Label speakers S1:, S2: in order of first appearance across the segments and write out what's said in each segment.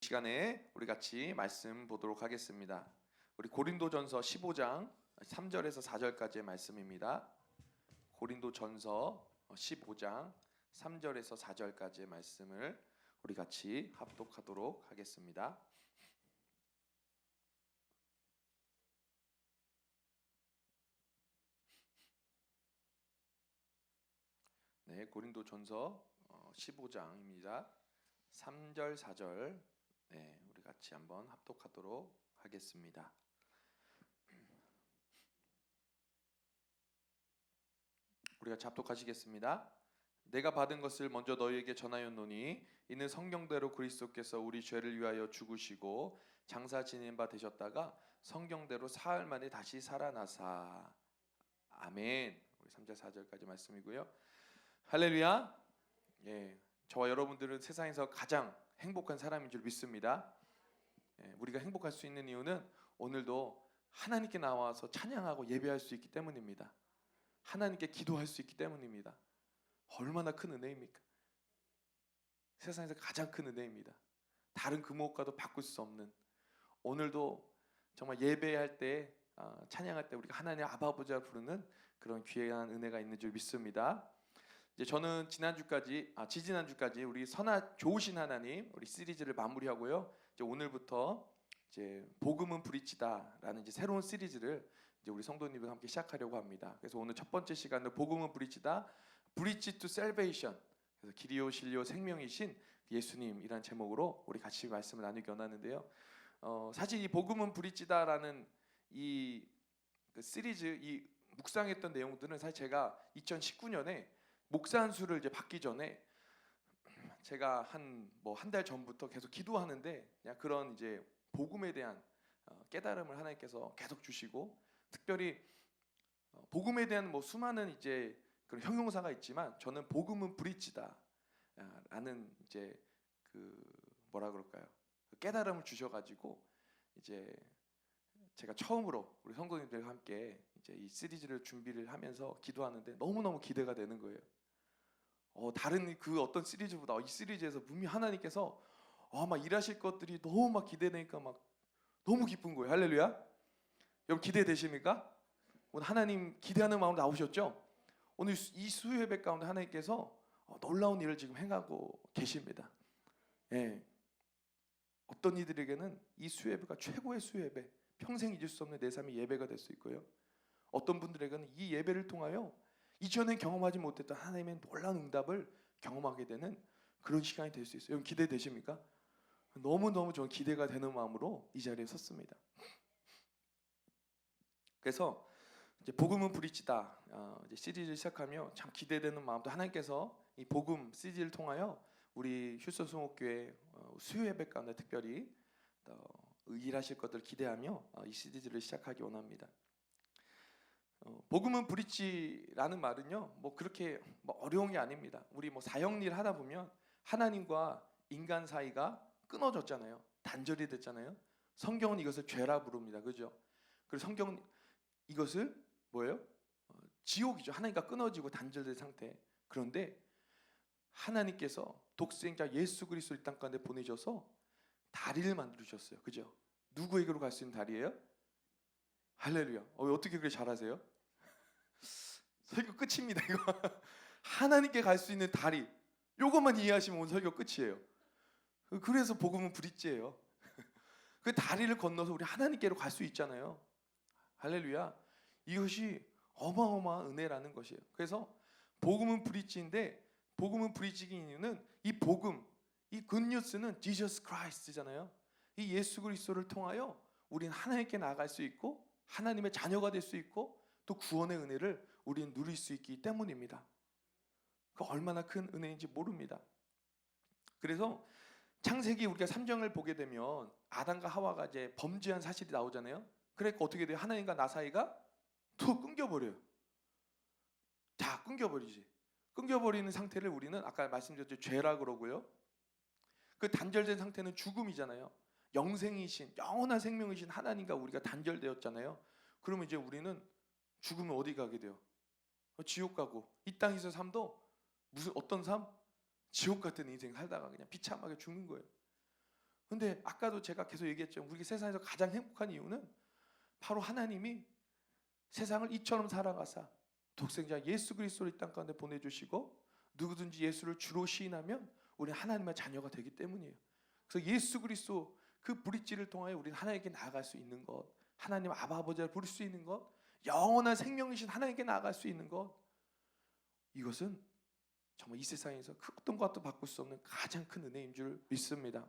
S1: 시간에 우리 같이 말씀 보도록 하겠습니다. 우리 고린도전서 15장 3절에서 4절까지의 말씀입니다. 고린도전서 15장 3절에서 4절까지의 말씀을 우리 같이 합독하도록 하겠습니다. 네, 고린도전서 15장입니다. 3절, 4절 네, 우리 같이 한번 합독하도록 하겠습니다. 우리가 합독하시겠습니다. 내가 받은 것을 먼저 너희에게 전하였노니 이는 성경대로 그리스도께서 우리 죄를 위하여 죽으시고 장사 지낸 바 되셨다가 성경대로 사흘 만에 다시 살아나사. 아멘. 우리 3절 4절까지 말씀이고요. 할렐루야. 예, 저와 여러분들은 세상에서 가장 행복한 사람인 줄 믿습니다. 예, 우리가 행복할 수 있는 이유는 오늘도 하나님께 나와서 찬양하고 예배할 수 있기 때문입니다. 하나님께 기도할 수 있기 때문입니다. 얼마나 큰 은혜입니까? 세상에서 가장 큰 은혜입니다. 다른 그 무엇과도 바꿀 수 없는, 오늘도 정말 예배할 때 찬양할 때 우리가 하나님 아버지라 부르는 그런 귀한 은혜가 있는 줄 믿습니다. 이제 저는 지지난주까지 우리 좋으신 하나님 우리 시리즈를 마무리하고요. 이제 오늘부터 이제 복음은 브릿지다라는 이제 새로운 시리즈를 이제 우리 성도님들과 함께 시작하려고 합니다. 그래서 오늘 첫 번째 시간은 복음은 브릿지다, 브릿지 투 셀베이션. 그래서 길이요 진리요 생명이신 예수님이란 제목으로 우리 같이 말씀을 나누기 원하는데요. 사실 이 복음은 브릿지다라는 이 시리즈, 이 묵상했던 내용들은 사실 제가 2019년에 목사 안수를 이제 받기 전에 제가 한 달 전부터 계속 기도하는데 그냥 그런 이제 복음에 대한 깨달음을 하나님께서 계속 주시고, 특별히 복음에 대한 수많은 이제 그런 형용사가 있지만 저는 복음은 브릿지다 라는 이제 뭐라 그럴까요? 깨달음을 주셔가지고 이제 제가 처음으로 우리 성도님들과 함께 이제 이 시리즈를 준비를 하면서 기도하는데 너무너무 기대가 되는 거예요. 다른 그 어떤 시리즈보다 이 시리즈에서 분명히 하나님께서 막 일하실 것들이 너무 막 기대되니까 막 너무 기쁜 거예요. 할렐루야. 여러분 기대되십니까? 오늘 하나님 기대하는 마음 나오셨죠? 오늘 이 수요 예배 가운데 하나님께서 놀라운 일을 지금 행하고 계십니다. 예. 어떤 이들에게는 이 수요 예배가 최고의 수요 예배, 평생 잊을 수 없는 내 삶의 예배가 될 수 있고요. 어떤 분들에게는 이 예배를 통하여 이전에 경험하지 못했던 하나님의 놀라운 응답을 경험하게 되는 그런 시간이 될 수 있어요. 여러분 기대되십니까? 너무너무 저는 기대가 되는 마음으로 이 자리에 섰습니다. 그래서 이제 복음은 브릿지다 이제 시리즈를 시작하며 참 기대되는 마음도, 하나님께서 이 복음 시리즈를 통하여 우리 휴서 성옥교회 수요 예배 가운데 특별히 일하실 것들을 기대하며 이 시리즈를 시작하기 원합니다. 복음은 브릿지라는 말은요, 그렇게 어려운 게 아닙니다. 우리 사형일 하다 보면 하나님과 인간 사이가 끊어졌잖아요. 단절이 됐잖아요. 성경은 이것을 죄라 부릅니다. 그죠? 그리고 성경은 이것을 뭐예요? 지옥이죠. 하나님과 끊어지고 단절된 상태. 그런데 하나님께서 독생자 예수 그리스도를 이 땅 가운데 보내셔서 다리를 만들어주셨어요. 그죠? 누구에게로 갈 수 있는 다리예요? 할렐루야. 어떻게 그렇게 잘하세요? 설교 끝입니다. 이거 하나님께 갈 수 있는 다리, 요것만 이해하시면 오늘 설교 끝이에요. 그래서 복음은 브릿지예요. 그 다리를 건너서 우리 하나님께로 갈 수 있잖아요. 할렐루야. 이것이 어마어마한 은혜라는 것이에요. 그래서 복음은 브릿지인데, 복음은 브릿지인 이유는 이 복음, 이 굿뉴스는 지저스 크라이스트잖아요. 이 예수 그리스도를 통하여 우리는 하나님께 나아갈 수 있고 하나님의 자녀가 될 수 있고 또 구원의 은혜를 우리는 누릴 수 있기 때문입니다. 그 얼마나 큰 은혜인지 모릅니다. 그래서 창세기 우리가 3장을 보게 되면 아담과 하와가 이제 범죄한 사실이 나오잖아요. 그러니까 어떻게 돼요? 하나님과 나 사이가 툭 끊겨버려요. 다 끊겨버리지. 끊겨버리는 상태를 우리는 아까 말씀드렸죠, 죄라 그러고요. 그 단절된 상태는 죽음이잖아요. 영생이신, 영원한 생명이신 하나님과 우리가 단절되었잖아요. 그러면 이제 우리는 죽으면 어디 가게 돼요? 지옥 가고, 이 땅에서 삶도 무슨 어떤 삶? 지옥 같은 인생 살다가 그냥 비참하게 죽는 거예요. 근데 아까도 제가 계속 얘기했죠. 우리 세상에서 가장 행복한 이유는 바로 하나님이 세상을 이처럼 살아가사 독생자 예수 그리스도를 이 땅 가운데 보내주시고 누구든지 예수를 주로 시인하면 우리는 하나님의 자녀가 되기 때문이에요. 그래서 예수 그리스도 그 브릿지를 통하여 우리는 하나님께 나아갈 수 있는 것, 하나님 아바 아버지를 부를 수 있는 것, 영원한 생명이신 하나님께 나아갈 수 있는 것, 이것은 정말 이 세상에서 그 어떤 것도 바꿀 수 없는 가장 큰 은혜인 줄 믿습니다.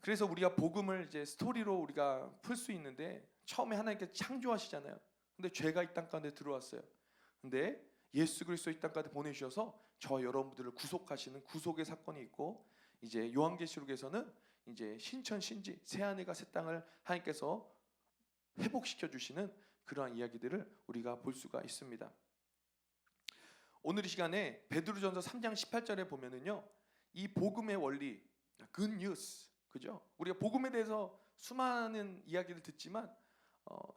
S1: 그래서 우리가 복음을 이제 스토리로 우리가 풀 수 있는데, 처음에 하나님께서 창조하시잖아요. 근데 죄가 이 땅 가운데 들어왔어요. 근데 예수 그리스도 이 땅 가운데 보내주셔서 저와 여러분들을 구속하시는 구속의 사건이 있고, 이제 요한계시록에서는 이제 신천 신지 새 하늘과 새 땅을 하나님께서 회복시켜 주시는 그러한 이야기들을 우리가 볼 수가 있습니다. 오늘 이 시간에 베드로전서 3장 18절에 보면은요, 이 복음의 원리, good news, 그죠? 우리가 복음에 대해서 수많은 이야기를 듣지만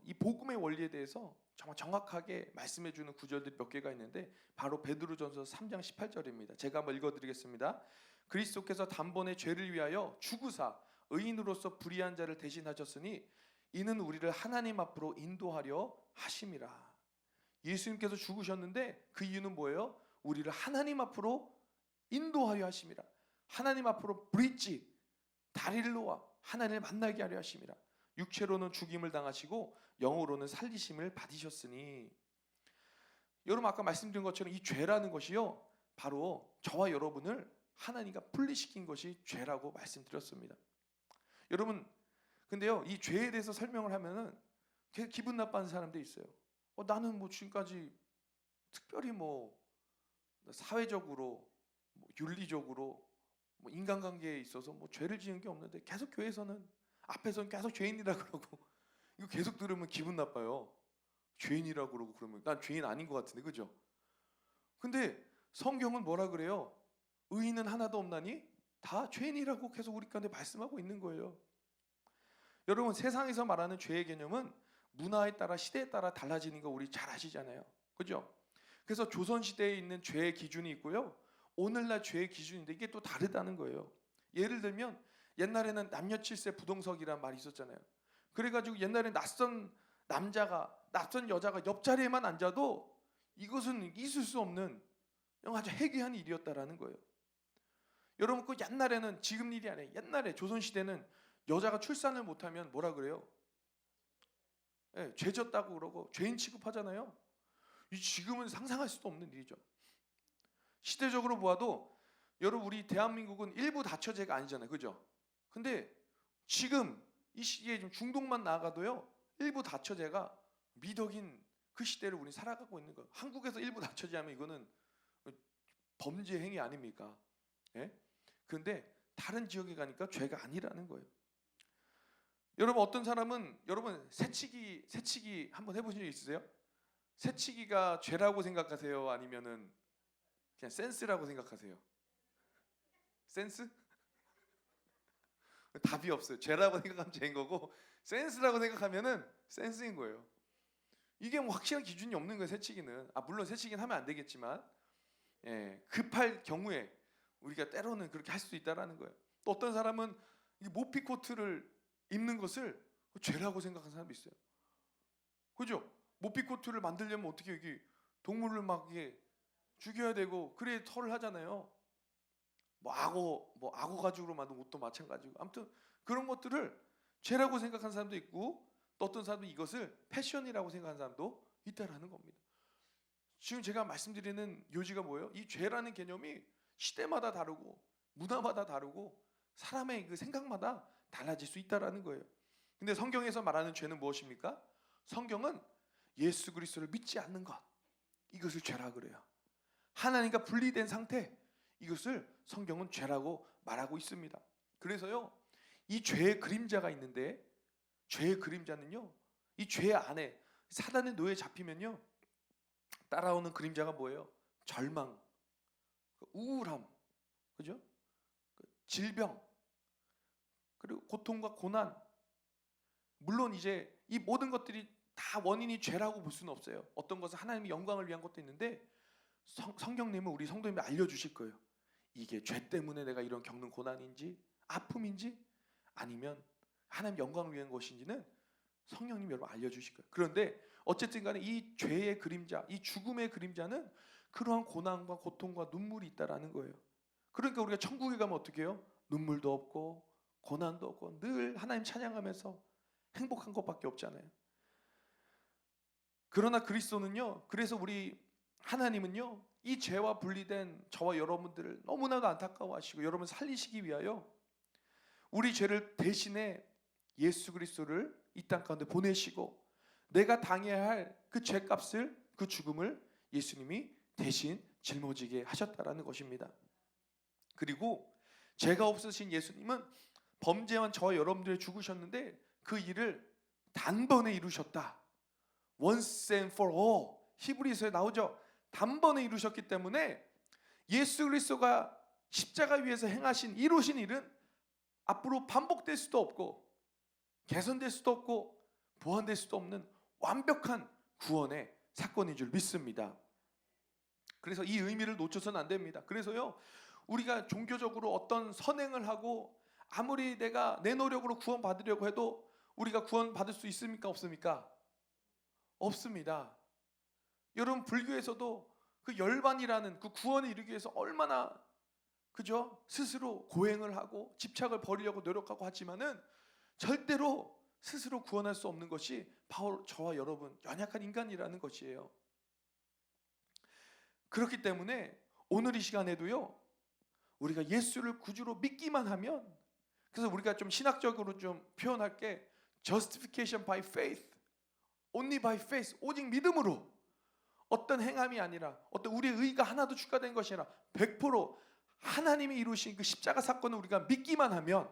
S1: 이 복음의 원리에 대해서 정말 정확하게 말씀해 주는 구절들이 몇 개가 있는데, 바로 베드로전서 3장 18절입니다. 제가 한번 읽어드리겠습니다. 그리스도께서 단번에 죄를 위하여 죽으사 의인으로서 불의한 자를 대신하셨으니 이는 우리를 하나님 앞으로 인도하려 하심이라. 예수님께서 죽으셨는데 그 이유는 뭐예요? 우리를 하나님 앞으로 인도하려 하심이라. 하나님 앞으로 브릿지, 다리를 놓아 하나님을 만나게 하려 하심이라. 육체로는 죽임을 당하시고 영으로는 살리심을 받으셨으니. 여러분, 아까 말씀드린 것처럼 이 죄라는 것이요, 바로 저와 여러분을 하나님과 분리시킨 것이 죄라고 말씀드렸습니다. 여러분, 근데요, 이 죄에 대해서 설명을 하면은 기분 나빠하는 사람들이 있어요. 나는 뭐 지금까지 특별히 뭐 사회적으로, 뭐 윤리적으로, 뭐 인간관계에 있어서 뭐 죄를 지은 게 없는데 계속 교회에서는 앞에서는 계속 죄인이라 그러고, 이거 계속 들으면 기분 나빠요. 죄인이라고 그러고 그러면 난 죄인 아닌 것 같은데, 그죠? 근데 성경은 뭐라 그래요? 의인은 하나도 없나니 다 죄인이라고 계속 우리 가운데 말씀하고 있는 거예요. 여러분, 세상에서 말하는 죄의 개념은 문화에 따라, 시대에 따라 달라지는 거 우리 잘 아시잖아요, 그죠? 그래서 조선시대에 있는 죄의 기준이 있고요, 오늘날 죄의 기준인데 이게 또 다르다는 거예요. 예를 들면 옛날에는 남녀칠세 부동석이란 말이 있었잖아요. 그래가지고 옛날에 낯선 남자가, 낯선 여자가 옆자리에만 앉아도 이것은 있을 수 없는 아주 해괴한 일이었다라는 거예요. 여러분, 그 옛날에는 지금 일이 아니에요. 옛날에 조선시대는 여자가 출산을 못하면 뭐라 그래요? 죄졌다고 그러고 죄인 취급하잖아요. 지금은 상상할 수도 없는 일이죠. 시대적으로 보아도 여러분, 우리 대한민국은 일부 다처제가 아니잖아요, 그죠? 근데 지금 이 시기에 좀 중동만 나가도요, 일부 다처제가 미덕인 그 시대를 우리 살아가고 있는 거예요. 한국에서 일부 다처제 하면 이거는 범죄 행위 아닙니까? 예? 그런데 다른 지역에 가니까 죄가 아니라는 거예요. 여러분, 어떤 사람은, 여러분 새치기 한번 해보신 적 있으세요? 새치기가 죄라고 생각하세요? 아니면은 그냥 센스라고 생각하세요? 센스? 답이 없어요. 죄라고 생각하면 죄인 거고, 센스라고 생각하면은 센스인 거예요. 이게 뭐 확실한 기준이 없는 거예요, 새치기는. 물론 새치기는 하면 안 되겠지만, 급할 경우에 우리가 때로는 그렇게 할 수도 있다라는 거예요. 또 어떤 사람은 이 모피 코트를 입는 것을 죄라고 생각하는 사람도 있어요, 그죠? 모피 코트를 만들려면 어떻게 여기 동물을 막 이게 죽여야 되고 그래 털을 하잖아요. 뭐 악어 가죽으로 만든 옷도 마찬가지고, 아무튼 그런 것들을 죄라고 생각하는 사람도 있고, 또 어떤 사람도 이것을 패션이라고 생각하는 사람도 있다라는 겁니다. 지금 제가 말씀드리는 요지가 뭐예요? 이 죄라는 개념이 시대마다 다르고 문화마다 다르고 사람의 그 생각마다 달라질 수 있다라는 거예요. 근데 성경에서 말하는 죄는 무엇입니까? 성경은 예수 그리스도를 믿지 않는 것, 이것을 죄라 그래요. 하나님과 분리된 상태, 이것을 성경은 죄라고 말하고 있습니다. 그래서요, 이 죄의 그림자가 있는데, 죄의 그림자는요, 이 죄 안에 사단의 노예에 잡히면요, 따라오는 그림자가 뭐예요? 절망, 우울함, 그죠? 질병, 그리고 고통과 고난. 물론 이제 이 모든 것들이 다 원인이 죄라고 볼 수는 없어요. 어떤 것은 하나님의 영광을 위한 것도 있는데, 성경님은 우리 성도님이 알려주실 거예요. 이게 죄 때문에 내가 이런 겪는 고난인지 아픔인지 아니면 하나님 영광을 위한 것인지는 성령님 여러분 알려주실 거예요. 그런데 어쨌든 간에 이 죄의 그림자, 이 죽음의 그림자는 그러한 고난과 고통과 눈물이 있다라는 거예요. 그러니까 우리가 천국에 가면 어떻게 해요? 눈물도 없고 고난도 없고 늘 하나님 찬양하면서 행복한 것밖에 없잖아요. 그러나 그리스도는요, 그래서 우리 하나님은요, 이 죄와 분리된 저와 여러분들을 너무나도 안타까워하시고 여러분 살리시기 위하여 우리 죄를 대신에 예수 그리스도를 이 땅 가운데 보내시고 내가 당해야 할 그 죄값을, 그 죽음을 예수님이 대신 짊어지게 하셨다라는 것입니다. 그리고 죄가 없으신 예수님은 범죄한 저와 여러분들이 죽으셨는데 그 일을 단번에 이루셨다. Once and for all. 히브리서에 나오죠. 단번에 이루셨기 때문에 예수 그리스도가 십자가 위에서 행하신 이루신 일은 앞으로 반복될 수도 없고 개선될 수도 없고 보완될 수도 없는 완벽한 구원의 사건인 줄 믿습니다. 그래서 이 의미를 놓쳐서는 안 됩니다. 그래서요, 우리가 종교적으로 어떤 선행을 하고 아무리 내가 내 노력으로 구원받으려고 해도 우리가 구원받을 수 있습니까? 없습니까? 없습니다. 여러분 불교에서도 그 열반이라는 그 구원에 이르기 위해서 얼마나 그죠? 스스로 고행을 하고 집착을 버리려고 노력하고 하지만은 절대로 스스로 구원할 수 없는 것이 바로 저와 여러분 연약한 인간이라는 것이에요. 그렇기 때문에 오늘 이 시간에도요, 우리가 예수를 구주로 믿기만 하면, 그래서 우리가 좀 신학적으로 좀 표현할게, justification by faith, only by faith, 오직 믿음으로, 어떤 행함이 아니라 어떤 우리의 의가 하나도 추가된 것이 아니라 100% 하나님이 이루신 그 십자가 사건을 우리가 믿기만 하면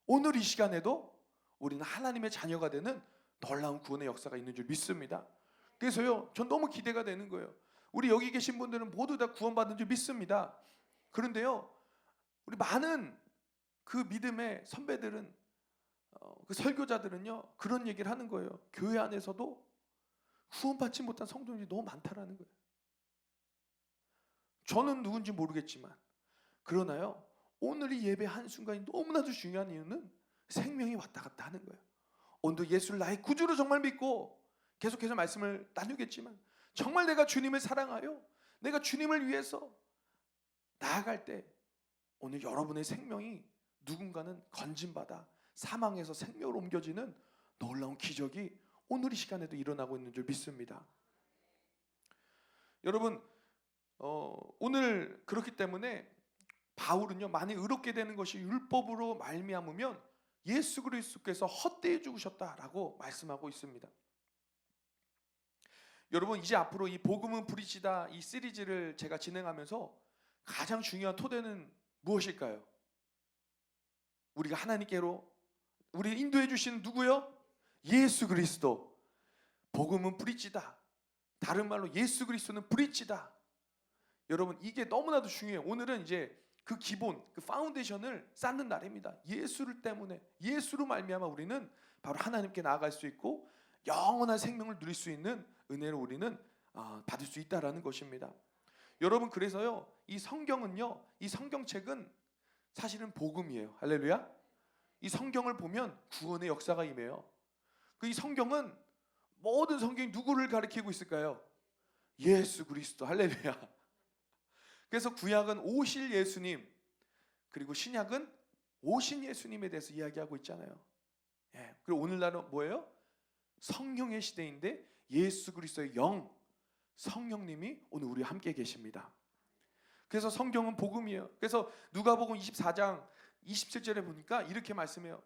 S1: 오늘 이 시간에도 우리는 하나님의 자녀가 되는 놀라운 구원의 역사가 있는 줄 믿습니다. 그래서요, 전 너무 기대가 되는 거예요. 우리 여기 계신 분들은 모두 다 구원받은 줄 믿습니다. 그런데요, 우리 많은 그 믿음의 선배들은, 그 설교자들은요, 그런 얘기를 하는 거예요. 교회 안에서도 구원받지 못한 성도들이 너무 많다라는 거예요. 저는 누군지 모르겠지만, 그러나요, 오늘 이 예배 한순간이 너무나도 중요한 이유는 생명이 왔다 갔다 하는 거예요. 오늘도 예수를 나의 구주로 정말 믿고 계속해서 말씀을 나누겠지만, 정말 내가 주님을 사랑하여 내가 주님을 위해서 나아갈 때 오늘 여러분의 생명이 누군가는 건진받아 사망에서 생명으로 옮겨지는 놀라운 기적이 오늘 이 시간에도 일어나고 있는 줄 믿습니다. 여러분, 오늘 그렇기 때문에 바울은요, 많이 의롭게 되는 것이 율법으로 말미암으면 예수 그리스도께서 헛되이 죽으셨다라고 말씀하고 있습니다. 여러분, 이제 앞으로 이 복음은 브릿지다 이 시리즈를 제가 진행하면서 가장 중요한 토대는 무엇일까요? 우리가 하나님께로 우리 인도해 주신 누구요? 예수 그리스도. 복음은 브릿지다. 다른 말로 예수 그리스도는 브릿지다. 여러분, 이게 너무나도 중요해요. 오늘은 이제 그 기본, 그 파운데이션을 쌓는 날입니다. 예수를 때문에, 예수로 말미암아 우리는 바로 하나님께 나아갈 수 있고 영원한 생명을 누릴 수 있는 은혜를 우리는 받을 수 있다라는 것입니다. 여러분, 그래서요, 이 성경은요, 이 성경책은 사실은 복음이에요. 할렐루야. 이 성경을 보면 구원의 역사가 임해요. 그 이 성경은 모든 성경이 누구를 가리키고 있을까요? 예수 그리스도. 할렐루야. 그래서 구약은 오실 예수님, 그리고 신약은 오신 예수님에 대해서 이야기하고 있잖아요. 예. 그리고 오늘날은 뭐예요? 성령의 시대인데 예수 그리스도의 영, 성령님이 오늘 우리와 함께 계십니다. 그래서 성경은 복음이에요. 그래서 누가복음 24장 27절에 보니까 이렇게 말씀해요.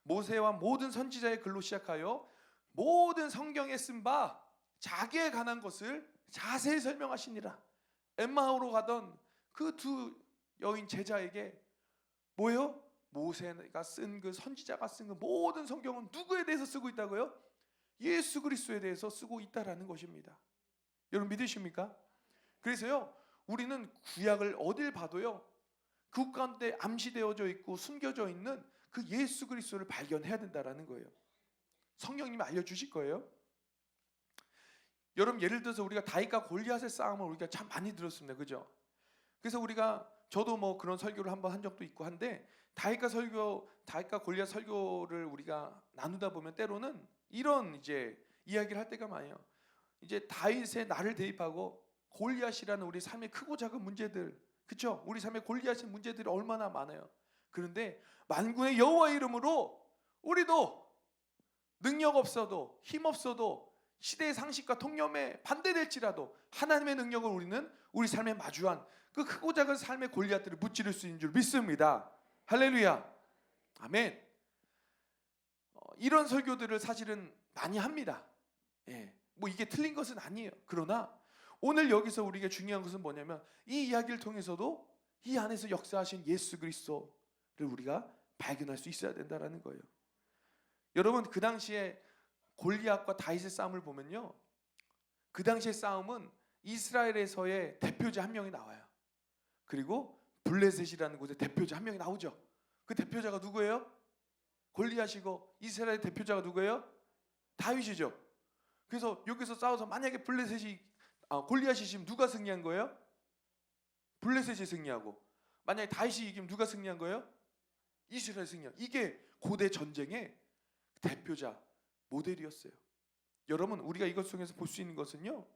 S1: 모세와 모든 선지자의 글로 시작하여 모든 성경에 쓴 바 자기에 관한 것을 자세히 설명하시니라. 엠마오로 가던 그 두 여인 제자에게 뭐예요? 모세가 쓴 그 선지자가 쓴 그 모든 성경은 누구에 대해서 쓰고 있다고요? 예수 그리스도에 대해서 쓰고 있다라는 것입니다. 여러분 믿으십니까? 그래서요, 우리는 구약을 어딜 봐도요, 그 가운데 암시되어져 있고 숨겨져 있는 그 예수 그리스도를 발견해야 된다라는 거예요. 성령님이 알려주실 거예요. 여러분, 예를 들어서 우리가 다윗과 골리앗의 싸움을 우리가 참 많이 들었습니다. 그죠? 그래서 우리가 저도 뭐 그런 설교를 한번 한 적도 있고 한데, 다윗과 골리앗 설교를 우리가 나누다 보면 때로는 이런 이제 이야기를 할 때가 많아요. 이제 다윗의 나를 대입하고 골리앗이라는 우리 삶의 크고 작은 문제들, 그렇죠? 우리 삶의 골리앗의 문제들이 얼마나 많아요. 그런데 만군의 여호와 이름으로 우리도 능력 없어도 힘 없어도 시대의 상식과 통념에 반대될지라도 하나님의 능력을 우리는 우리 삶에 마주한 그 크고 작은 삶의 골리앗들을 무찌를 수 있는 줄 믿습니다. 할렐루야, 아멘. 이런 설교들을 사실은 많이 합니다. 예, 뭐 이게 틀린 것은 아니에요. 그러나 오늘 여기서 우리에게 중요한 것은 뭐냐면 이 이야기를 통해서도 이 안에서 역사하신 예수 그리스도를 우리가 발견할 수 있어야 된다는 거예요. 여러분, 그 당시에 골리앗과 다윗의 싸움을 보면요, 그 당시의 싸움은 이스라엘에서의 대표자 한 명이 나와요. 그리고 블레셋이라는 곳에 대표자 한 명이 나오죠. 그 대표자가 누구예요? 골리앗이고 이스라엘 대표자가 누구예요? 다윗이죠. 그래서 여기서 싸워서 만약에 골리앗이 지금 누가 승리한 거예요? 블레셋이 승리하고, 만약에 다윗이 이기면 누가 승리한 거예요? 이스라엘 승리한. 이게 고대 전쟁의 대표자 모델이었어요. 여러분, 우리가 이것 속에서 볼 수 있는 것은요,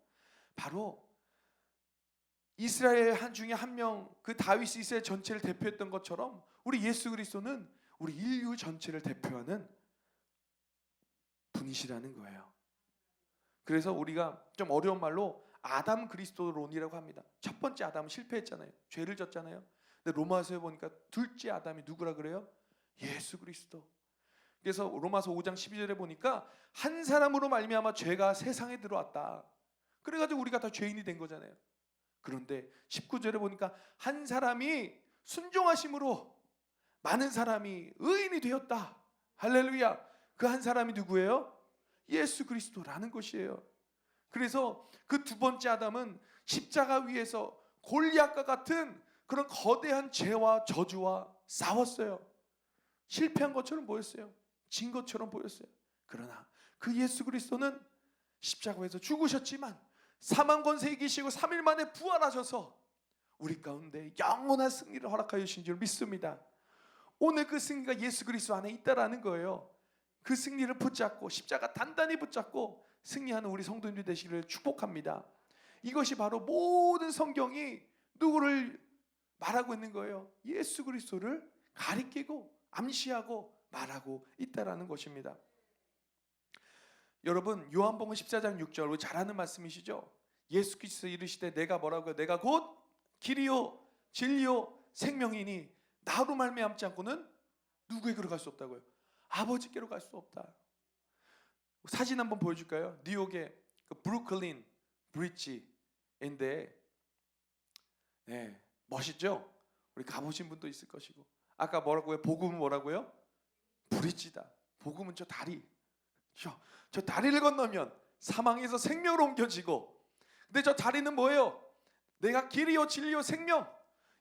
S1: 바로 이스라엘 중에 한 명, 그 다윗이 이스라엘 전체를 대표했던 것처럼 우리 예수 그리스도는 우리 인류 전체를 대표하는 분이시라는 거예요. 그래서 우리가 좀 어려운 말로 아담 그리스도론이라고 합니다. 첫 번째 아담은 실패했잖아요. 죄를 졌잖아요. 근데 로마서에 보니까 둘째 아담이 누구라 그래요? 예수 그리스도. 그래서 로마서 5장 12절에 보니까 한 사람으로 말미암아 죄가 세상에 들어왔다. 그래가지고 우리가 다 죄인이 된 거잖아요. 그런데 19절에 보니까 한 사람이 순종하심으로 많은 사람이 의인이 되었다. 할렐루야. 그 한 사람이 누구예요? 예수 그리스도라는 것이에요. 그래서 그 두 번째 아담은 십자가 위에서 골리앗과 같은 그런 거대한 죄와 저주와 싸웠어요. 실패한 것처럼 보였어요. 진 것처럼 보였어요. 그러나 그 예수 그리스도는 십자가에서 죽으셨지만 사망 권세 이기시고 3일 만에 부활하셔서 우리 가운데 영원한 승리를 허락하여 주신 줄 믿습니다. 오늘 그 승리가 예수 그리스도 안에 있다라는 거예요. 그 승리를 붙잡고 십자가 단단히 붙잡고 승리하는 우리 성도님들 되시기를 축복합니다. 이것이 바로 모든 성경이 누구를 말하고 있는 거예요? 예수 그리스도를 가리키고 암시하고 말하고 있다라는 것입니다. 여러분, 요한복음 14장 6절, 우리 잘 아는 말씀이시죠? 예수께서 이르시되 내가 뭐라고요? 내가 곧 길이요 진리요 생명이니 나로 말미암지 않고는 누구에게로 갈 수 없다고요? 아버지께로 갈 수 없다. 사진 한번 보여줄까요? 뉴욕의 그 브루클린 브릿지인데, 네, 멋있죠? 우리 가보신 분도 있을 것이고. 아까 뭐라고요? 복음은 뭐라고요? 브릿지다. 복음은 저 다리. 저 다리를 건너면 사망에서 생명으로 옮겨지고, 근데 저 다리는 뭐예요? 내가 길이요 진리요 생명,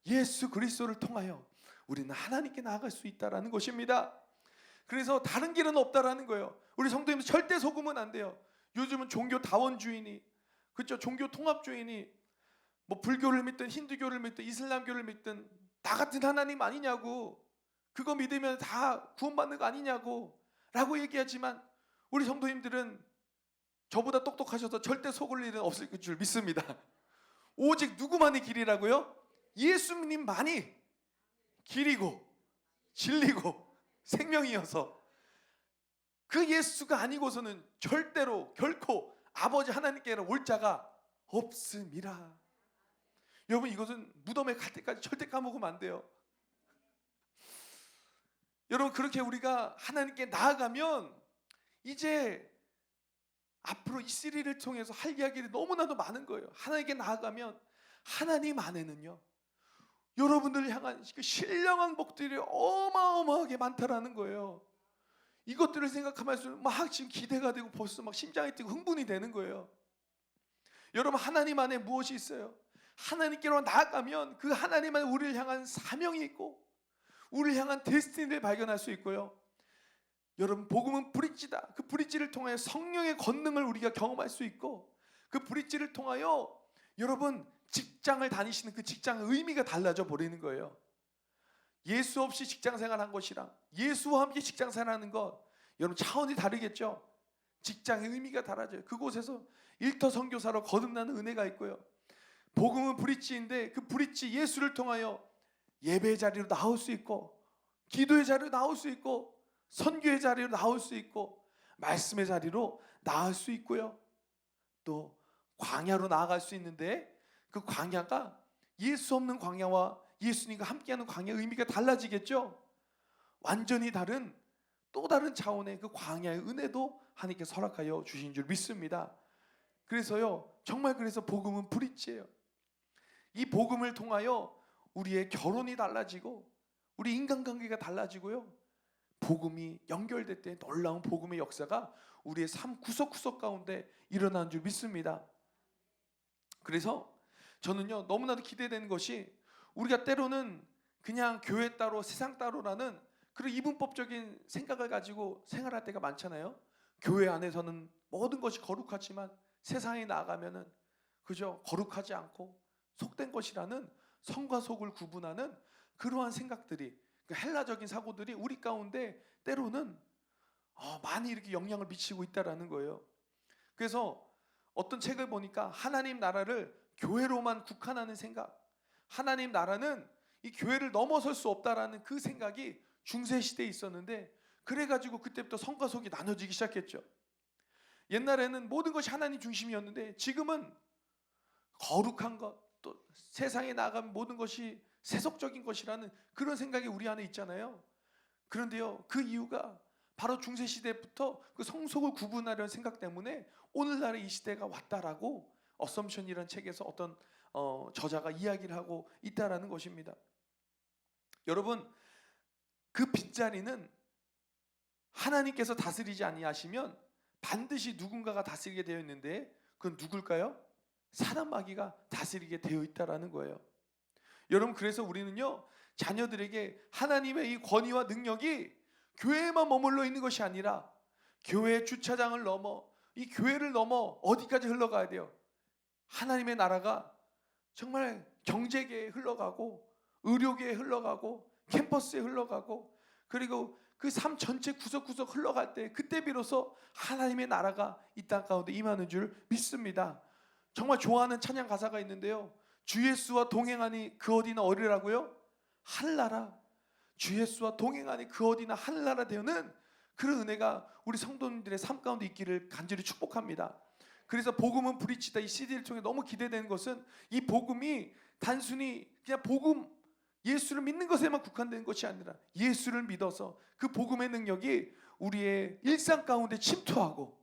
S1: 예수 그리스도를 통하여 우리는 하나님께 나아갈 수 있다라는 것입니다. 그래서 다른 길은 없다라는 거예요. 우리 성도님들 절대 속으면 안 돼요. 요즘은 종교 다원주의니, 그렇죠? 종교 통합주의니, 뭐 불교를 믿든 힌두교를 믿든 이슬람교를 믿든 다 같은 하나님 아니냐고, 그거 믿으면 다 구원받는 거 아니냐고 라고 얘기하지만 우리 성도님들은 저보다 똑똑하셔서 절대 속을 일은 없을 줄 믿습니다. 오직 누구만이 길이라고요? 예수님만이 길이고 진리고 생명이어서 그 예수가 아니고서는 절대로 결코 아버지 하나님께로 올 자가 없음이라. 여러분, 이것은 무덤에 갈 때까지 절대 까먹으면 안 돼요. 여러분, 그렇게 우리가 하나님께 나아가면 이제 앞으로 이 시리를 통해서 할 이야기들이 너무나도 많은 거예요. 하나님께 나아가면 하나님 안에는요, 여러분들을 향한 그 신령한 복들이 어마어마하게 많다라는 거예요. 이것들을 생각하면서 막 지금 기대가 되고 벌써 막 심장이 뛰고 흥분이 되는 거예요. 여러분, 하나님 안에 무엇이 있어요? 하나님께로 나아가면 그 하나님 안에 우리를 향한 사명이 있고 우리를 향한 데스티니를 발견할 수 있고요. 여러분, 복음은 브릿지다. 그 브릿지를 통하여 성령의 권능을 우리가 경험할 수 있고, 그 브릿지를 통하여 여러분 직장을 다니시는 그 직장의 의미가 달라져 버리는 거예요. 예수 없이 직장 생활한 것이랑 예수와 함께 직장 생활하는 것, 여러분 차원이 다르겠죠. 직장의 의미가 달라져요. 그곳에서 일터 선교사로 거듭나는 은혜가 있고요. 복음은 브릿지인데 그 브릿지 예수를 통하여 예배의 자리로 나올 수 있고, 기도의 자리로 나올 수 있고, 선교의 자리로 나올 수 있고, 말씀의 자리로 나올 수 있고요. 또 광야로 나아갈 수 있는데 그 광야가 예수 없는 광야와 예수님과 함께하는 광야의 의미가 달라지겠죠. 완전히 다른 또 다른 차원의 그 광야의 은혜도 하나님께 허락하여 주신 줄 믿습니다. 그래서요, 정말 그래서 복음은 브릿지예요. 이 복음을 통하여 우리의 결혼이 달라지고 우리 인간관계가 달라지고요, 복음이 연결될 때 놀라운 복음의 역사가 우리의 삶 구석구석 가운데 일어나는 줄 믿습니다. 그래서 저는요, 너무나도 기대되는 것이, 우리가 때로는 그냥 교회 따로 세상 따로라는 그런 이분법적인 생각을 가지고 생활할 때가 많잖아요. 교회 안에서는 모든 것이 거룩하지만 세상에 나아가면은 그저 거룩하지 않고 속된 것이라는, 성과 속을 구분하는 그러한 생각들이, 그 헬라적인 사고들이 우리 가운데 때로는 많이 이렇게 영향을 미치고 있다라는 거예요. 그래서 어떤 책을 보니까 하나님 나라를 교회로만 국한하는 생각, 하나님 나라는 이 교회를 넘어설 수 없다라는 그 생각이 중세 시대에 있었는데, 그래가지고 그때부터 성과 속이 나눠지기 시작했죠. 옛날에는 모든 것이 하나님 중심이었는데 지금은 거룩한 것, 또 세상에 나가면 모든 것이 세속적인 것이라는 그런 생각이 우리 안에 있잖아요. 그런데요, 그 이유가 바로 중세 시대부터 그 성속을 구분하려는 생각 때문에 오늘날의 이 시대가 왔다라고 어썸션이라는 책에서 어떤 저자가 이야기를 하고 있다라는 것입니다. 여러분, 그 빗자리는 하나님께서 다스리지 아니하시면 반드시 누군가가 다스리게 되어 있는데, 그건 누굴까요? 사단 마귀가 다스리게 되어 있다라는 거예요. 여러분, 그래서 우리는요, 자녀들에게 하나님의 이 권위와 능력이 교회에만 머물러 있는 것이 아니라 교회 주차장을 넘어, 이 교회를 넘어 어디까지 흘러가야 돼요? 하나님의 나라가 정말 경제계에 흘러가고, 의료계에 흘러가고, 캠퍼스에 흘러가고, 그리고 그 삶 전체 구석구석 흘러갈 때, 그때 비로소 하나님의 나라가 이 땅 가운데 임하는 줄 믿습니다. 정말 좋아하는 찬양 가사가 있는데요, 주 예수와 동행하니 그 어디나 어디라고요? 하늘나라. 주 예수와 동행하니 그 어디나 하늘나라 되는 그런 은혜가 우리 성도님들의 삶 가운데 있기를 간절히 축복합니다. 그래서 복음은 브릿지다, 이 CD를 통해 너무 기대되는 것은, 이 복음이 단순히 그냥 복음, 예수를 믿는 것에만 국한되는 것이 아니라 예수를 믿어서 그 복음의 능력이 우리의 일상 가운데 침투하고,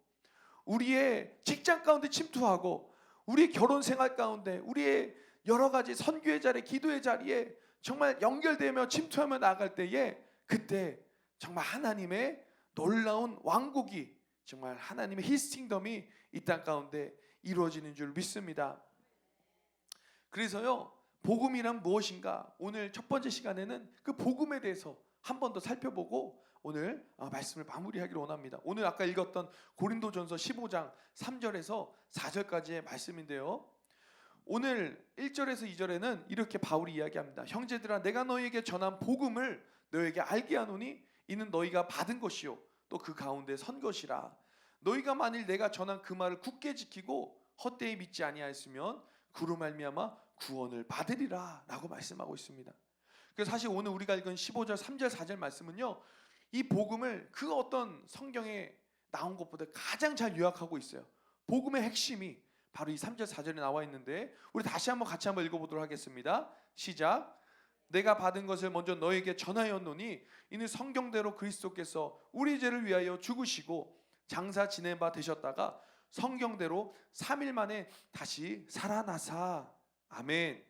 S1: 우리의 직장 가운데 침투하고, 우리의 결혼 생활 가운데, 우리의 여러 가지 선교의 자리, 기도의 자리에 정말 연결되며 침투하며 나아갈 때에, 그때 정말 하나님의 놀라운 왕국이, 정말 하나님의 히스 킹덤이 이 땅 가운데 이루어지는 줄 믿습니다. 그래서요, 복음이란 무엇인가, 오늘 첫 번째 시간에는 그 복음에 대해서 한 번 더 살펴보고 오늘 말씀을 마무리하기를 원합니다. 오늘 아까 읽었던 고린도전서 15장 3절에서 4절까지의 말씀인데요, 오늘 1절에서 2절에는 이렇게 바울이 이야기합니다. 형제들아, 내가 너희에게 전한 복음을 너희에게 알게 하노니 이는 너희가 받은 것이요 또 그 가운데 선 것이라. 너희가 만일 내가 전한 그 말을 굳게 지키고 헛되이 믿지 아니하였으면 그로 말미암아 구원을 받으리라 라고 말씀하고 있습니다. 그래서 사실 오늘 우리가 읽은 15절 3절 4절 말씀은요, 이 복음을 그 어떤 성경에 나온 것보다 가장 잘 요약하고 있어요. 복음의 핵심이 바로 이 3절 4절에 나와 있는데, 우리 다시 한번 같이 한번 읽어보도록 하겠습니다. 시작. 내가 받은 것을 먼저 너에게 전하였노니 이는 성경대로 그리스도께서 우리 죄를 위하여 죽으시고 장사 지낸 바 되셨다가 성경대로 3일 만에 다시 살아나사. 아멘.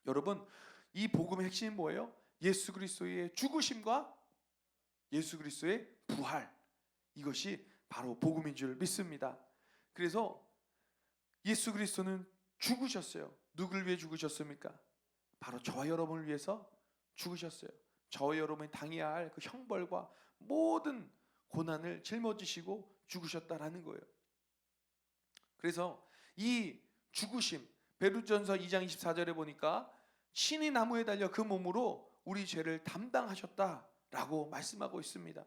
S1: 여러분, 이 복음의 핵심이 뭐예요? 예수 그리스도의 죽으심과 예수 그리스도의 부활, 이것이 바로 복음인 줄 믿습니다. 그래서 예수 그리스도는 죽으셨어요. 누구를 위해 죽으셨습니까? 바로 저와 여러분을 위해서 죽으셨어요. 저와 여러분이 당해야 할 그 형벌과 모든 고난을 짊어지시고 죽으셨다라는 거예요. 그래서 이 죽으심, 베드로전서 2장 24절에 보니까 신이 나무에 달려 그 몸으로 우리 죄를 담당하셨다라고 말씀하고 있습니다.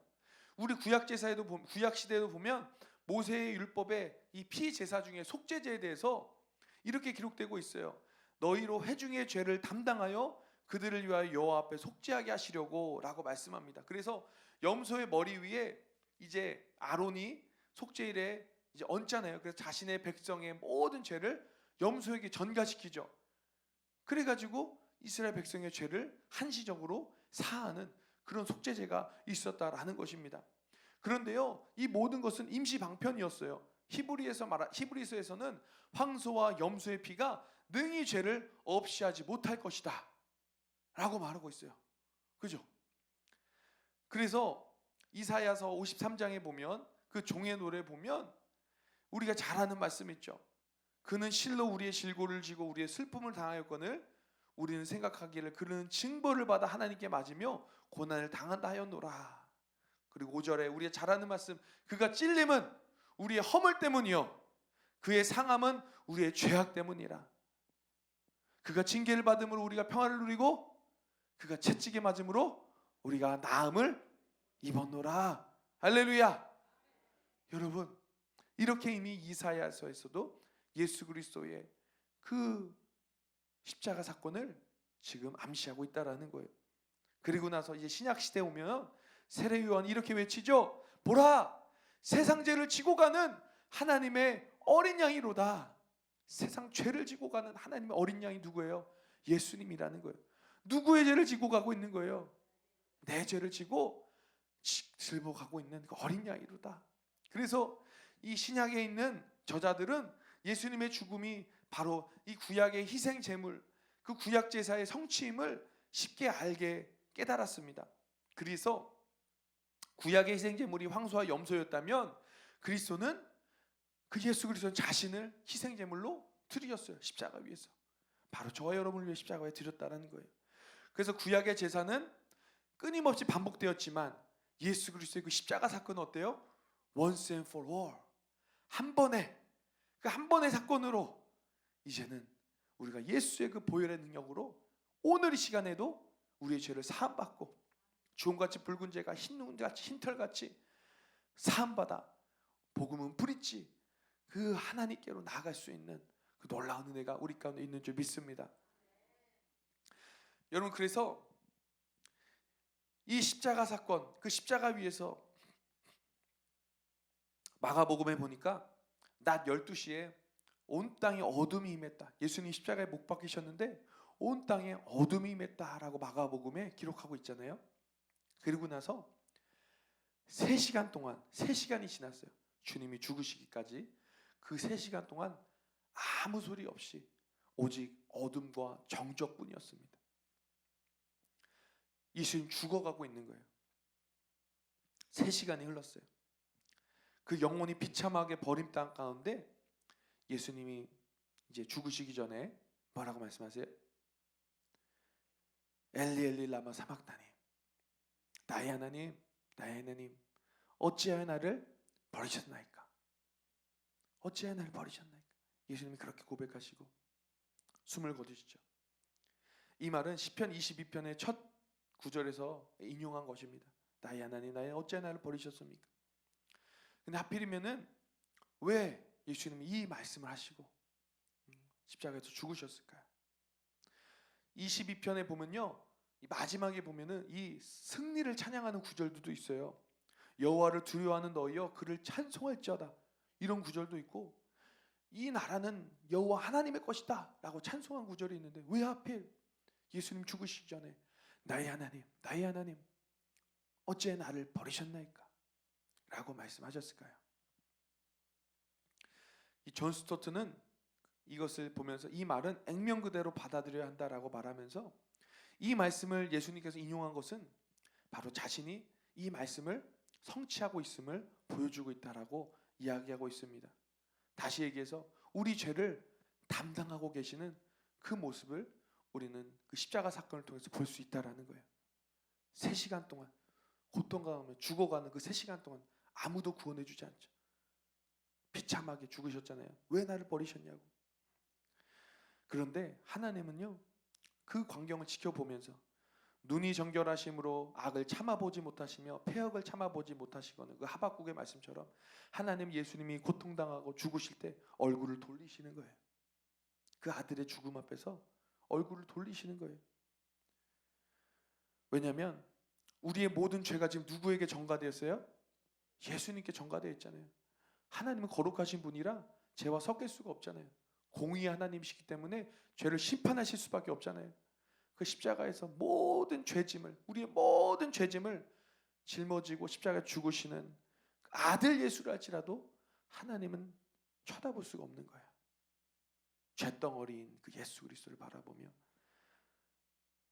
S1: 우리 구약 시대에도 보면 모세의 율법에 이 피제사 중에 속죄제에 대해서 이렇게 기록되고 있어요. 너희로 회중의 죄를 담당하여 그들을 위하여 여호와 앞에 속죄하게 하시려고라고 말씀합니다. 그래서 염소의 머리 위에 이제 아론이 속죄일에 이제 얹잖아요. 그래서 자신의 백성의 모든 죄를 염소에게 전가시키죠. 그래가지고 이스라엘 백성의 죄를 한시적으로 사하는 그런 속죄제가 있었다라는 것입니다. 그런데요, 이 모든 것은 임시 방편이었어요. 히브리서에서는 황소와 염소의 피가 능히 죄를 없이 하지 못할 것이다 라고 말하고 있어요. 그죠? 그래서 이사야서 53장에 보면 그 종의 노래 보면 우리가 잘 아는 말씀 있죠. 그는 실로 우리의 질고를 지고 우리의 슬픔을 당하였거늘 우리는 생각하기를 그는 징벌을 받아 하나님께 맞으며 고난을 당한다 하였노라. 그리고 5절에 우리가 잘 아는 말씀, 그가 찔림은 우리의 허물 때문이요 그의 상함은 우리의 죄악 때문이라. 그가 징계를 받음으로 우리가 평화를 누리고 그가 채찍에 맞음으로 우리가 나음을 입었노라. 할렐루야. 여러분, 이렇게 이미 이사야서에서도 예수 그리스도의 그 십자가 사건을 지금 암시하고 있다라는 거예요. 그리고 나서 이제 신약 시대에 오면 세례 요한이 이렇게 외치죠. 보라, 세상 죄를 지고 가는 하나님의 어린 양이로다. 세상 죄를 지고 가는 하나님의 어린 양이 누구예요? 예수님이라는 거예요. 누구의 죄를 지고 가고 있는 거예요? 내 죄를 지고 들고 가고 있는 그 어린 양이로다. 그래서 이 신약에 있는 저자들은 예수님의 죽음이 바로 이 구약의 희생 제물, 그 구약 제사의 성취임을 쉽게 알게 깨달았습니다. 그래서 구약의 희생 제물이 황소와 염소였다면 그리스도는 그 예수 그리스도는 자신을 희생 제물로 드리셨어요. 십자가 위에서. 바로 저와 여러분을 위해 십자가에 드렸다는 거예요. 그래서 구약의 제사는 끊임없이 반복되었지만 예수 그리스도의 그 십자가 사건은 어때요? Once and for all. 한 번에 그 한 번의 사건으로 이제는 우리가 예수의 그 보혈의 능력으로 오늘 이 시간에도 우리의 죄를 사함받고 주홍같이 붉은 죄가 흰 눈같이 흰털같이 사함받아 복음은 뿌리지 그 하나님께로 나아갈 수 있는 그 놀라운 은혜가 우리 가운데 있는 줄 믿습니다. 여러분, 그래서 이 십자가 사건, 그 십자가 위에서 마가복음에 보니까 낮 12시에 온 땅에 어둠이 임했다. 예수님이 십자가에 못 박히셨는데 온 땅에 어둠이 임했다라고 마가복음에 기록하고 있잖아요. 그리고 나서 3시간 동안, 3시간이 지났어요. 주님이 죽으시기까지 그 3시간 동안 아무 소리 없이 오직 어둠과 정적뿐이었습니다. 예수님 죽어가고 있는 거예요. 3시간이 흘렀어요. 그 영혼이 비참하게 버림땅 가운데 예수님이 이제 죽으시기 전에 뭐라고 말씀하세요? 엘리 엘리 라마 사막다니, 나의 하나님, 나의 하나님, 어찌하여 나를 버리셨나이까? 어찌하여 나를 버리셨나이까? 예수님이 그렇게 고백하시고 숨을 거두시죠. 이 말은 시편 22편의 첫 구절에서 인용한 것입니다. 나의 하나님, 나의 어찌하여 나를 버리셨습니까? 근데 하필이면은 왜 예수님이 이 말씀을 하시고 십자가에서 죽으셨을까요? 22편에 보면요, 이 마지막에 보면은 이 승리를 찬양하는 구절도 있어요. 여호와를 두려워하는 너희여 그를 찬송할지어다, 이런 구절도 있고, 이 나라는 여호와 하나님의 것이다 라고 찬송한 구절이 있는데 왜 하필 예수님 죽으시기 전에 나의 하나님, 나의 하나님, 어찌해 나를 버리셨나이까? 라고 말씀하셨을까요? 이 존 스토트는 이것을 보면서 이 말은 액면 그대로 받아들여야 한다라고 말하면서 이 말씀을 예수님께서 인용한 것은 바로 자신이 이 말씀을 성취하고 있음을 보여주고 있다라고 이야기하고 있습니다. 다시 얘기해서 우리 죄를 담당하고 계시는 그 모습을 우리는 그 십자가 사건을 통해서 볼 수 있다라는 거예요. 3시간 동안 고통당하며 죽어가는 그 3시간 동안 아무도 구원해 주지 않죠. 비참하게 죽으셨잖아요. 왜 나를 버리셨냐고. 그런데 하나님은요, 그 광경을 지켜보면서 눈이 정결하심으로 악을 참아보지 못하시며 폐역을 참아보지 못하시거늘, 그 하박국의 말씀처럼 하나님, 예수님이 고통당하고 죽으실 때 얼굴을 돌리시는 거예요. 그 아들의 죽음 앞에서 얼굴을 돌리시는 거예요. 왜냐하면 우리의 모든 죄가 지금 누구에게 전가되었어요? 예수님께 전가되어 있잖아요. 하나님은 거룩하신 분이라 죄와 섞일 수가 없잖아요. 공의의 하나님이시기 때문에 죄를 심판하실 수밖에 없잖아요. 그 십자가에서 모든 죄짐을, 우리의 모든 죄짐을 짊어지고 십자가에 죽으시는 아들 예수를 할지라도 하나님은 쳐다볼 수가 없는 거야. 죄덩어리인 그 예수 그리스도를 바라보며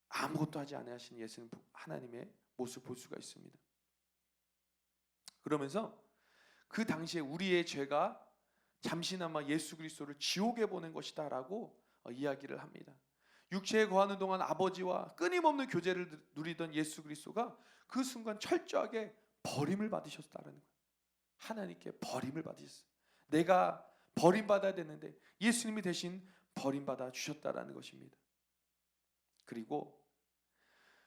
S1: 아무것도 하지 않으신 예수님, 하나님의 모습을 볼 수가 있습니다. 그러면서 그 당시에 우리의 죄가 잠시나마 예수 그리스도를 지옥에 보낸 것이다 라고 이야기를 합니다. 육체에 거하는 동안 아버지와 끊임없는 교제를 누리던 예수 그리스도가 그 순간 철저하게 버림을 받으셨다는 거예요. 하나님께 버림을 받으셨어요. 내가 버림받아야 되는데 예수님이 대신 버림받아 주셨다라는 것입니다. 그리고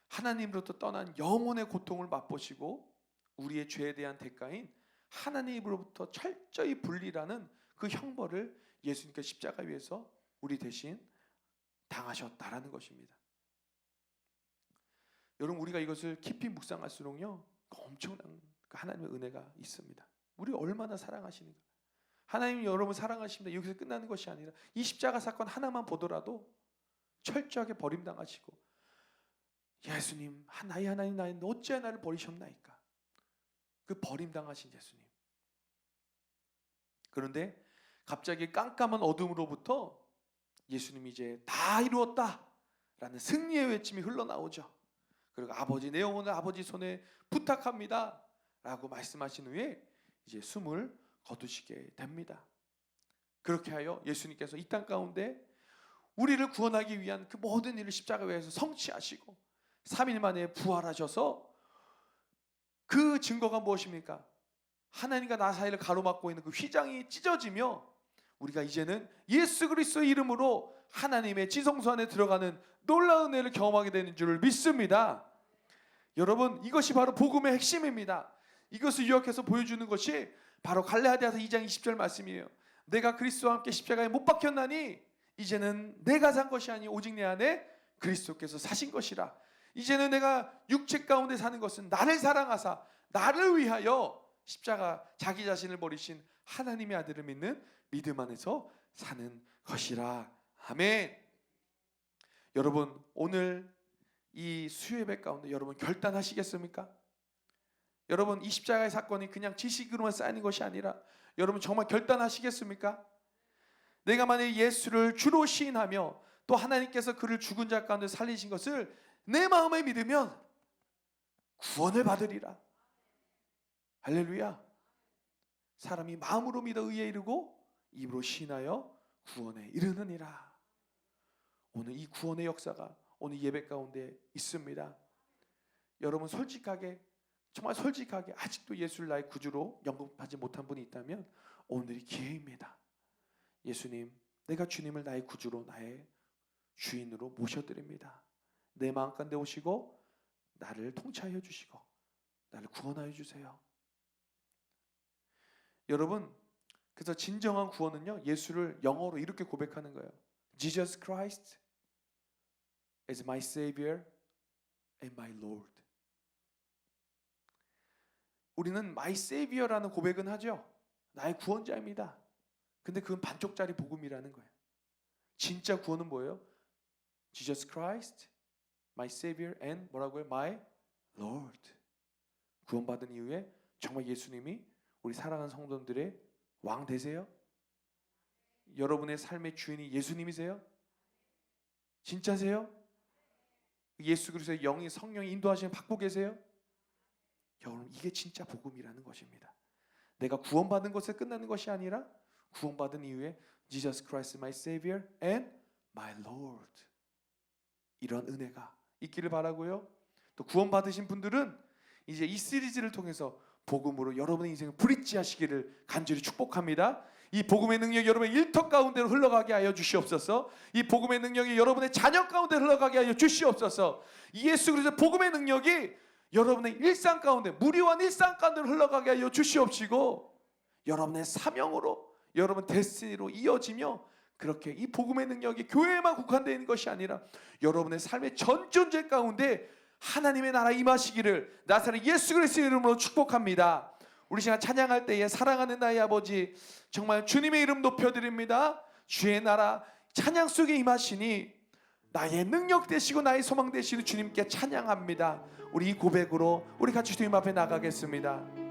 S1: 하나님으로부터 떠난 영혼의 고통을 맛보시고 우리의 죄에 대한 대가인 하나님으로부터 철저히 분리라는 그 형벌을 예수님께서 십자가 위에서 우리 대신 당하셨다라는 것입니다. 여러분, 우리가 이것을 깊이 묵상할수록요, 엄청난 하나님의 은혜가 있습니다. 우리 얼마나 사랑하시는가. 하나님이 여러분 사랑하십니다. 여기서 끝나는 것이 아니라 이 십자가 사건 하나만 보더라도 철저하게 버림당하시고, 예수님, 나의 하나님, 나의 어찌하여 나를 버리셨나이까. 그 버림당하신 예수님. 그런데 갑자기 깜깜한 어둠으로부터 예수님이 이제 다 이루었다 라는 승리의 외침이 흘러나오죠. 그리고 아버지, 내 영혼을 아버지 손에 부탁합니다 라고 말씀하신 후에 이제 숨을 거두시게 됩니다. 그렇게 하여 예수님께서 이 땅 가운데 우리를 구원하기 위한 그 모든 일을 십자가에서 성취하시고 3일 만에 부활하셔서, 그 증거가 무엇입니까? 하나님과 나 사이를 가로막고 있는 그 휘장이 찢어지며 우리가 이제는 예수 그리스도의 이름으로 하나님의 지성소 안에 들어가는 놀라운 은혜를 경험하게 되는 줄을 믿습니다. 여러분, 이것이 바로 복음의 핵심입니다. 이것을 요약해서 보여주는 것이 바로 갈라디아서 2장 20절 말씀이에요. 내가 그리스도와 함께 십자가에 못 박혔나니 이제는 내가 산 것이 아니 오직 내 안에 그리스도께서 사신 것이라. 이제는 내가 육체 가운데 사는 것은 나를 사랑하사 나를 위하여 십자가 자기 자신을 버리신 하나님의 아들을 믿는 믿음 안에서 사는 것이라. 아멘. 여러분, 오늘 이 수요예배 가운데 여러분 결단하시겠습니까? 여러분, 이 십자가의 사건이 그냥 지식으로만 쌓이는 것이 아니라 여러분 정말 결단하시겠습니까? 내가 만약에 예수를 주로 시인하며 또 하나님께서 그를 죽은 자 가운데 살리신 것을 내 마음에 믿으면 구원을 받으리라. 할렐루야. 사람이 마음으로 믿어 의에 이르고 입으로 시인하여 구원에 이르느니라. 오늘 이 구원의 역사가 오늘 예배 가운데 있습니다. 여러분, 솔직하게, 정말 솔직하게 아직도 예수를 나의 구주로 영접하지 못한 분이 있다면 오늘이 기회입니다. 예수님, 내가 주님을 나의 구주로, 나의 주인으로 모셔드립니다. 내 마음 가운데 오시고 나를 통치하여 주시고 나를 구원하여 주세요. 여러분, 그래서 진정한 구원은요, 예수를 영어로 이렇게 고백하는 거예요. Jesus Christ is my Savior and my Lord. 우리는 my Savior라는 고백은 하죠. 나의 구원자입니다. 근데 그건 반쪽짜리 복음이라는 거예요. 진짜 구원은 뭐예요? Jesus Christ, my Savior and 뭐라고요? My Lord. 구원받은 이후에 정말 예수님이 우리 사랑하는 성도들의 왕 되세요? 여러분의 삶의 주인이 예수님이세요? 진짜세요? 예수 그리스도의 영이, 성령이 인도하시면 받고 계세요? 여러분, 이게 진짜 복음이라는 것입니다. 내가 구원받은 것에 끝나는 것이 아니라 구원받은 이후에 Jesus Christ my Savior and my Lord, 이런 은혜가 있기를 바라고요. 또 구원받으신 분들은 이제 이 시리즈를 통해서 복음으로 여러분의 인생을 브릿지 하시기를 간절히 축복합니다. 이 복음의 능력이 여러분의 일터 가운데로 흘러가게 하여 주시옵소서. 이 복음의 능력이 여러분의 자녀 가운데 흘러가게 하여 주시옵소서. 예수 그리스도의 복음의 능력이 여러분의 일상 가운데, 무료한 일상 가운데 흘러가게 하여 주시옵시고, 여러분의 사명으로, 여러분 데스티니로 이어지며, 그렇게 이 복음의 능력이 교회에만 국한되어 있는 것이 아니라 여러분의 삶의 전 존재 가운데 하나님의 나라 임하시기를 나사렛 예수 그리스도의 이름으로 축복합니다. 우리 시간 찬양할 때에 사랑하는 나의 아버지, 정말 주님의 이름 높여드립니다. 주의 나라 찬양 속에 임하시니 나의 능력 되시고 나의 소망 되시는 주님께 찬양합니다. 우리 이 고백으로 우리 같이 주님 앞에 나가겠습니다.